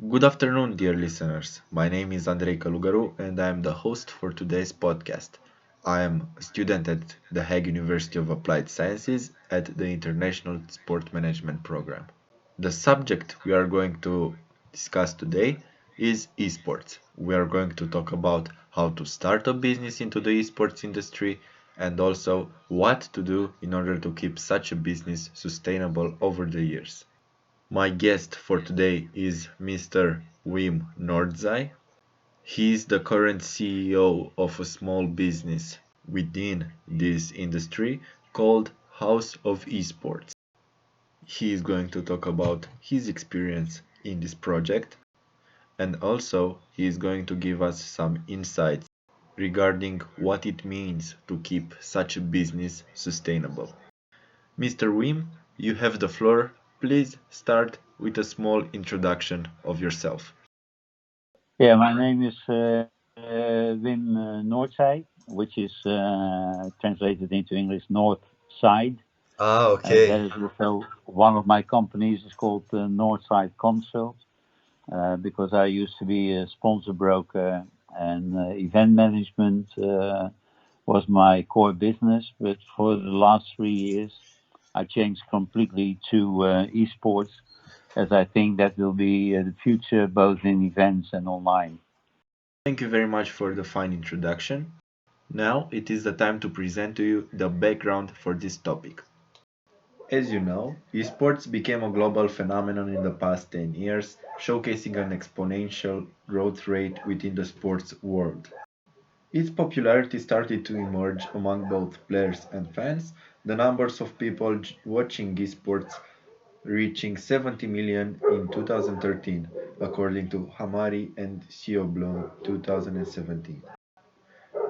Good afternoon, dear listeners. My name is Andrei Calugaru, and I am the host for today's podcast. I am a student at the Hague University of Applied Sciences at the International Sport Management Program. The subject we are going to discuss today is esports. We are going to talk about how to start a business into the esports industry and also what to do in order to keep such a business sustainable over the years. My guest for today is Mr. Wim Nordzai. He is the current CEO of a small business within this industry called House of Esports. He is going to talk about his experience in this project and also he is going to give us some insights regarding what it means to keep such a business sustainable. Mr. Wim, you have the floor. Please start with a small introduction of yourself. Yeah, my name is Wim Noordzij, which is translated into English North Side. Ah, okay. That is also one of my companies is called Northside Consult because I used to be a sponsor broker and event management was my core business. But for the last 3 years, I changed completely to esports as I think that will be the future both in events and online. Thank you very much for the fine introduction. Now it is the time to present to you the background for this topic. As you know, esports became a global phenomenon in the past 10 years, showcasing an exponential growth rate within the sports world. Its popularity started to emerge among both players and fans, the numbers of people watching esports reaching 70 million in 2013, according to Hamari and Sioblom 2017.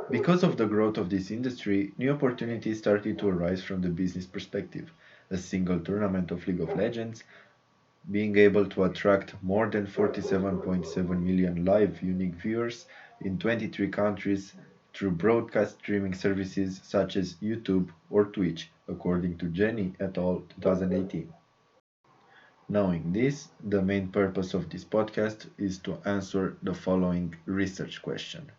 Because of the growth of this industry, new opportunities started to arise from the business perspective. A single tournament of League of Legends being able to attract more than 47.7 million live unique viewers in 23 countries through broadcast streaming services such as YouTube or Twitch, according to Jenny et al. 2018. Knowing this, the main purpose of this podcast is to answer the following research question.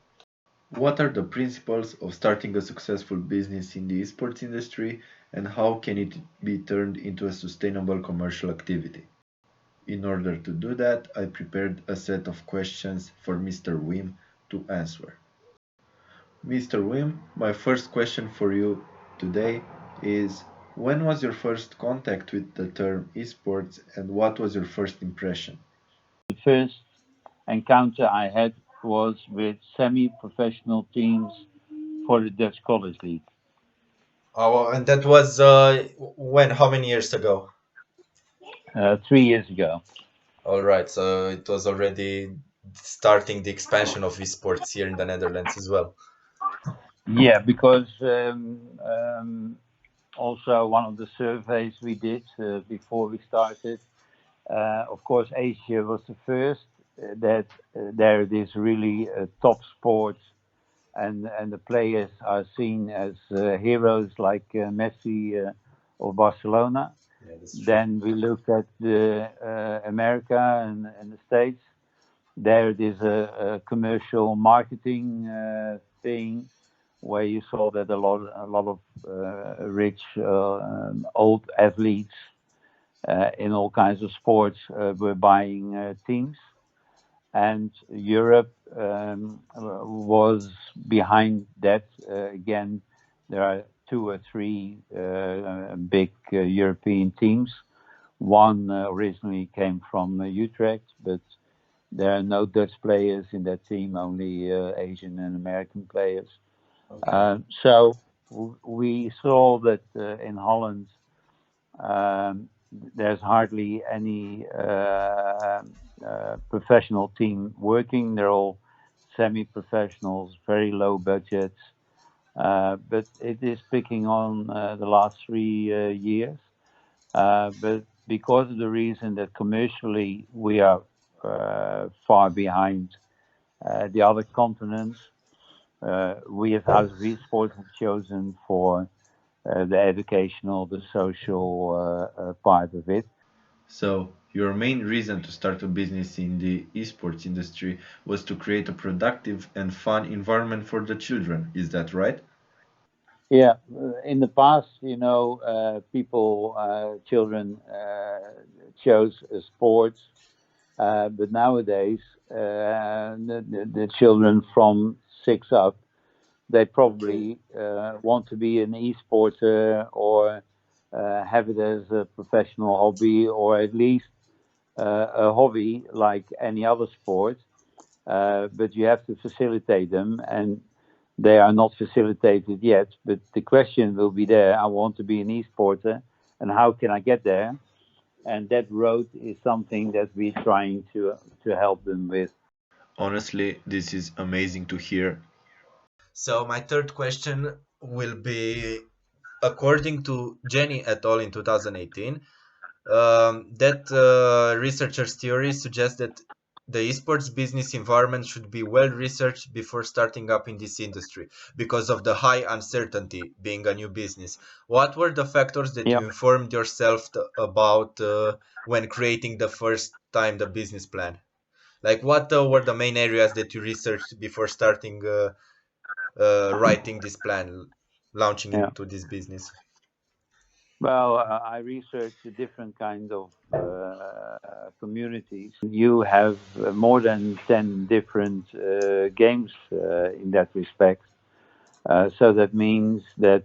What are the principles of starting a successful business in the esports industry and how can it be turned into a sustainable commercial activity? In order to do that, I prepared a set of questions for Mr. Wim to answer. Mr. Wim, my first question for you today is when was your first contact with the term esports and what was your first impression? The first encounter I had was with semi-professional teams for the Dutch College League Oh, and that was when? How many years ago? 3 years ago. All right, so it was already starting the expansion of esports here in the Netherlands as well. Yeah, because also one of the surveys we did before we started, of course, Asia was the first that there it is really a top sport and the players are seen as heroes like Messi of Barcelona. Yeah, that's true. Then we looked at the America and the States. There it is a commercial marketing thing where you saw that a lot of rich old athletes in all kinds of sports were buying teams, and Europe was behind that. Again, there are two or three big European teams. One originally came from Utrecht, but there are no Dutch players in that team, only Asian and American players. Okay. So we saw that in Holland there's hardly any professional team working. They're all semi-professionals, very low budgets. But it is picking on the last 3 years. But because of the reason that commercially we are far behind the other continents, we as House of Esports have chosen for the educational, the social part of it. So Your main reason to start a business in the esports industry was to create a productive and fun environment for the children. Is that right? Yeah, in the past, people, children chose sports, but nowadays, the children from 6 up, they Okay. probably want to be an e-sporter or have it as a professional hobby or at least a hobby like any other sport. But you have to facilitate them, and they are not facilitated yet. But the question will be there: I want to be an e-sporter, and how can I get there? And that road is something that we're trying to help them with. Honestly, this is amazing to hear. So my third question will be, according to Jenny et al. In 2018, that researchers' theory suggests that the esports business environment should be well researched before starting up in this industry because of the high uncertainty being a new business. What were the factors that Yeah. you informed yourself about when creating the first time the business plan? Like, what were the main areas that you researched before starting writing this plan, launching Yeah. into this business? Well, I researched the different kind of communities. You have more than 10 different games in that respect. So that means that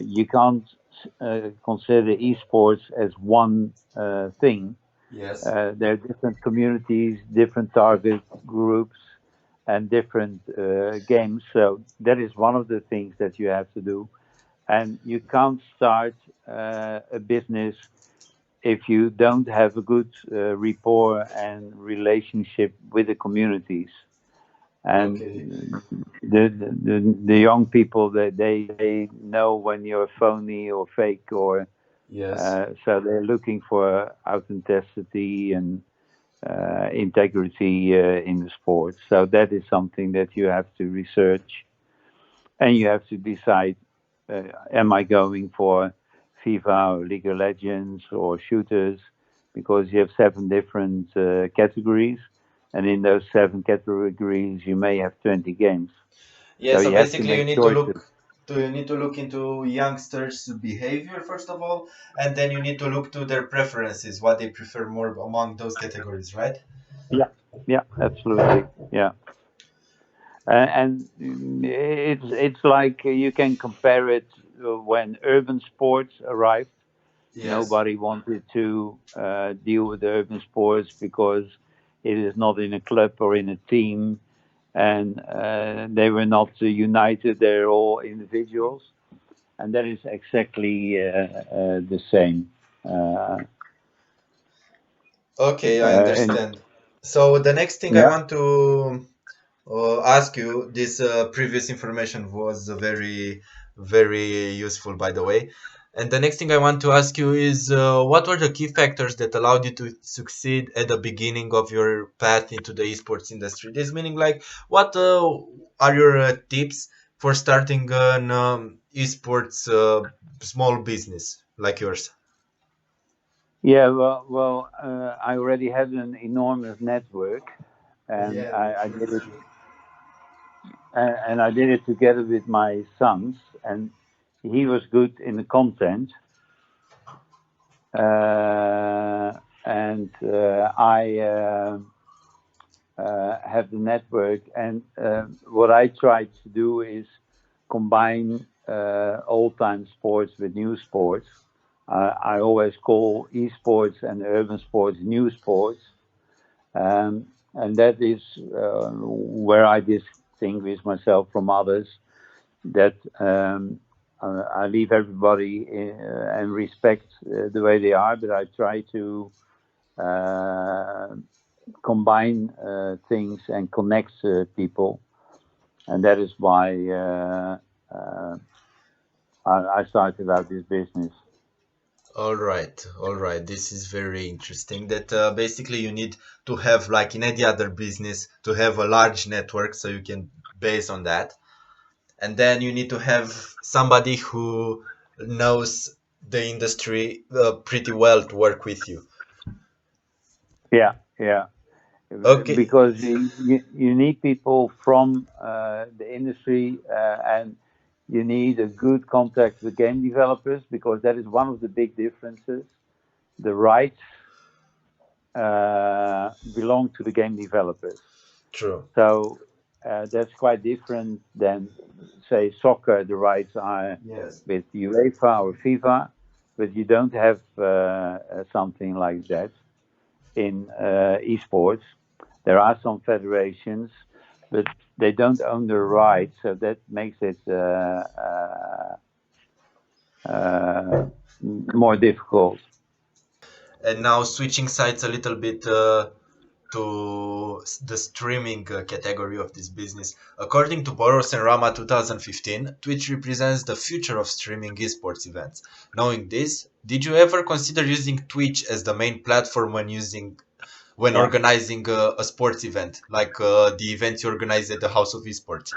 you can't consider esports as one thing. Yes. There are different communities, different target groups, and different games. So that is one of the things that you have to do. And you can't start a business if you don't have a good rapport and relationship with the communities. And Okay. the young people, they know when you're phony or fake, or Yes. so they're looking for authenticity and integrity in the sport. So that is something that you have to research, and you have to decide: am I going for FIFA or League of Legends or shooters? Because you have seven different categories, and in those seven categories, you may have 20 games. Yeah, So so you have to basically make choices. you need to look into youngsters' behavior first of all, and then you need to look to their preferences, what they prefer more among those categories, right? Yeah, yeah, absolutely. Yeah, and it's like you can compare it when urban sports arrived. Yes. Nobody wanted to deal with urban sports because it is not in a club or in a team, and they were not united. They're all individuals, and that is exactly the same. Uh, Okay, I and understand. So the next thing I yeah, want to ask you, this previous information was very, very useful, by the way. And the next thing I want to ask you is, what were the key factors that allowed you to succeed at the beginning of your path into the esports industry? This meaning, like, what are your tips for starting an esports small business like yours? yeah. Well, I already had an enormous network, and Yeah, I true, did it, true. and I did it together with my sons, and he was good in the content, and I have the network. And what I try to do is combine old time sports with new sports. I always call esports and urban sports new sports, and that is where I distinguish myself from others. That I leave everybody and respect the way they are, but I try to uh, combine things and connect people, and that is why I started out this business. All right. This is very interesting. That basically you need to have, like in any other business, to have a large network so you can base on that, and then you need to have somebody who knows. the industry pretty well to work with you. Yeah, yeah. Okay. Because you need people from the industry, and you need a good contact with game developers, because that is one of the big differences. The rights belong to the game developers. True. So that's quite different than, say, soccer. The rights are Yes. with UEFA or FIFA, but you don't have something like that in esports. There are some federations, but they don't own the rights, so that makes it uh, more difficult. And now switching sides a little bit to the streaming category of this business. According to Boros and Rama 2015, Twitch represents the future of streaming esports events. Knowing this, did you ever consider using Twitch as the main platform when Yeah, organizing a sports event, like the event you organize at the House of Esports?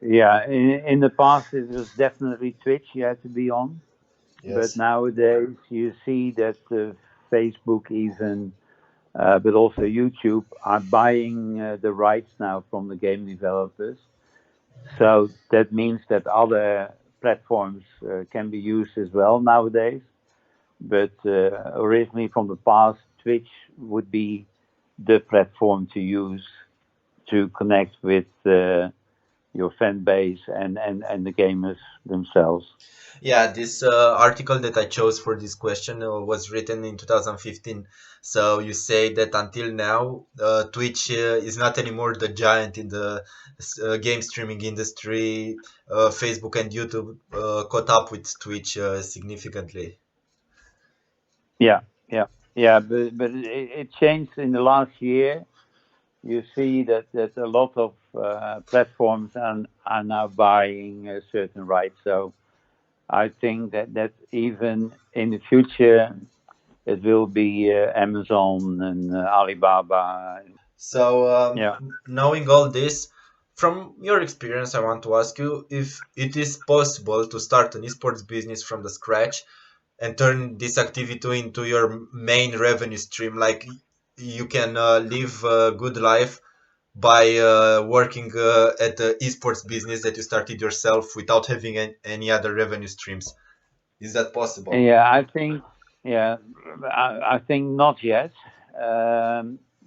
yeah. In the past, it was definitely Twitch you had to be on, but Yes. nowadays you see that Facebook even, but also YouTube, are buying the rights now from the game developers. So that means that other platforms can be used as well nowadays. But originally, from the past, Twitch would be the platform to use to connect with your fan base and the gamers themselves. Yeah, this article that I chose for this question was written in 2015. So you say that until now, Twitch is not anymore the giant in the game streaming industry. Facebook and YouTube caught up with Twitch significantly. Yeah, yeah, yeah. But it changed in the last year. You see that a lot of platforms are now buying certain rights. So I think that even in the future, it will be Amazon and Alibaba. So, Yeah, knowing all this, from your experience, I want to ask you if it is possible to start an esports business from the scratch and turn this activity into your main revenue stream. Like you can live a good life by working at the esports business that you started yourself without having any other revenue streams. Is that possible? yeah. I think, yeah, I think not yet.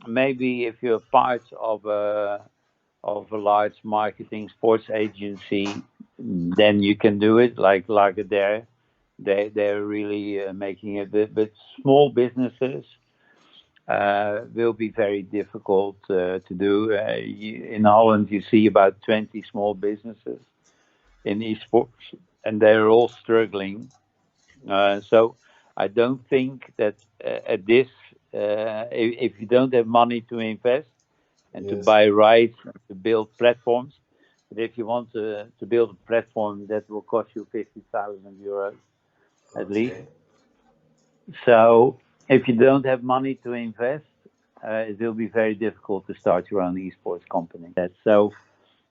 Maybe if you're part of a large marketing sports agency, then you can do it. Like there, they're really making it. But small businesses will be very difficult to do. In Holland, you see about 20 small businesses in esports, and they're all struggling. So I don't think that at this, if you don't have money to invest and to Yes. buy rights and to build platforms, but if you want to build a platform, that will cost you 50,000 euros at least. Okay. So if you don't have money to invest, it will be very difficult to start your own esports company. So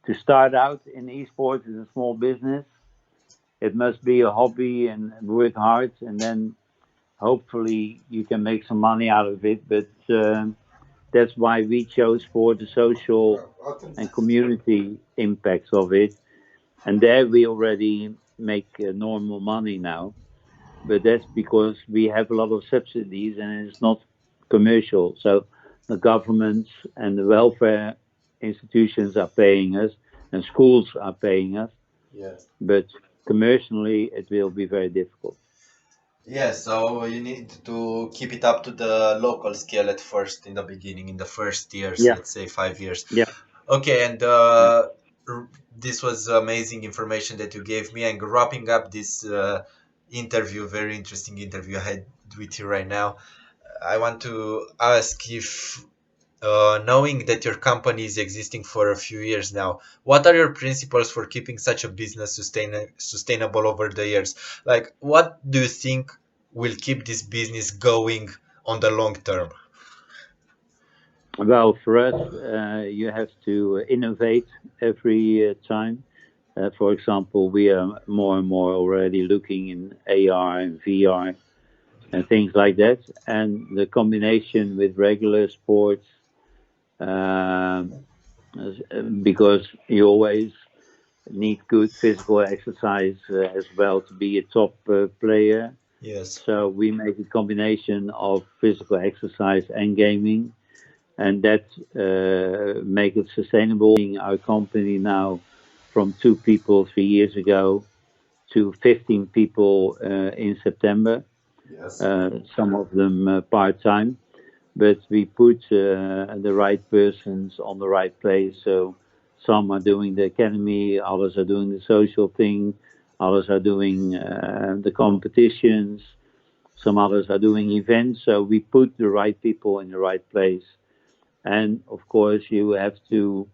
to start out in esports as a small business, it must be a hobby and work hard, and then hopefully you can make some money out of it. But that's why we chose for the social and community impacts of it, and there we already make normal money now. But that's because we have a lot of subsidies and it's not commercial. So the governments and the welfare institutions are paying us, and schools are paying us. Yes. But commercially, it will be very difficult. Yes, so you need to keep it up to the local scale at first in the beginning, in the first years, Yeah, let's say 5 years. yeah, Okay, and yeah. this was amazing information that you gave me. And wrapping up this interview, very interesting interview I had with you right now, I want to ask if, knowing that your company is existing for a few years now, what are your principles for keeping such a business sustainable over the years? Like, what do you think will keep this business going on the long term? Well, for us, you have to innovate every time. For example, we are more and more already looking in AR and VR and things like that. And the combination with regular sports, um, because you always need good physical exercise as well to be a top player. Yes. So we make a combination of physical exercise and gaming, and that make it sustainable. Our company now from 2 people 3 years ago to 15 people in September. Yes. Some of them part time, but we put the right persons on the right place. So some are doing the academy, others are doing the social thing, others are doing the competitions, some others are doing events. So we put the right people in the right place. And of course, you have to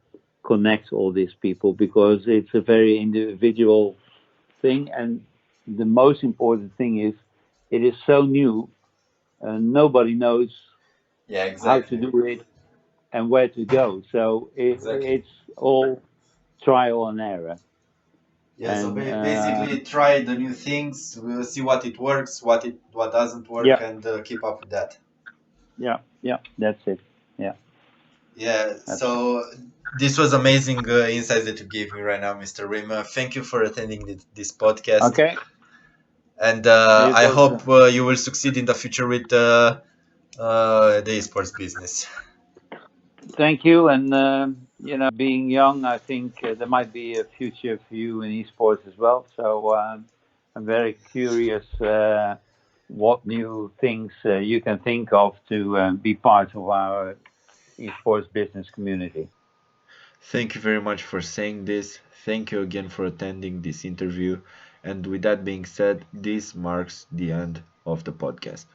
connect all these people because it's a very individual thing. And the most important thing is it is so new, nobody knows Yeah, how to exactly. do it and where to go. So Exactly. it's all trial and error. Yeah, so And basically try the new things, we'll see what it works, what doesn't work, yeah, and keep up with that. yeah, yeah, that's it. Yeah, Yeah, that's it. so this was amazing insights that you gave me right now, Mr. Rima. Thank you for attending this podcast, Okay, and it I was. hope you will succeed in the future with the esports business. Thank you. And being young, I think there might be a future for you in esports as well. So I'm very curious what new things you can think of to be part of our esports business community. Thank you very much for saying this. Thank you again for attending this interview. And with that being said, this marks the end of the podcast.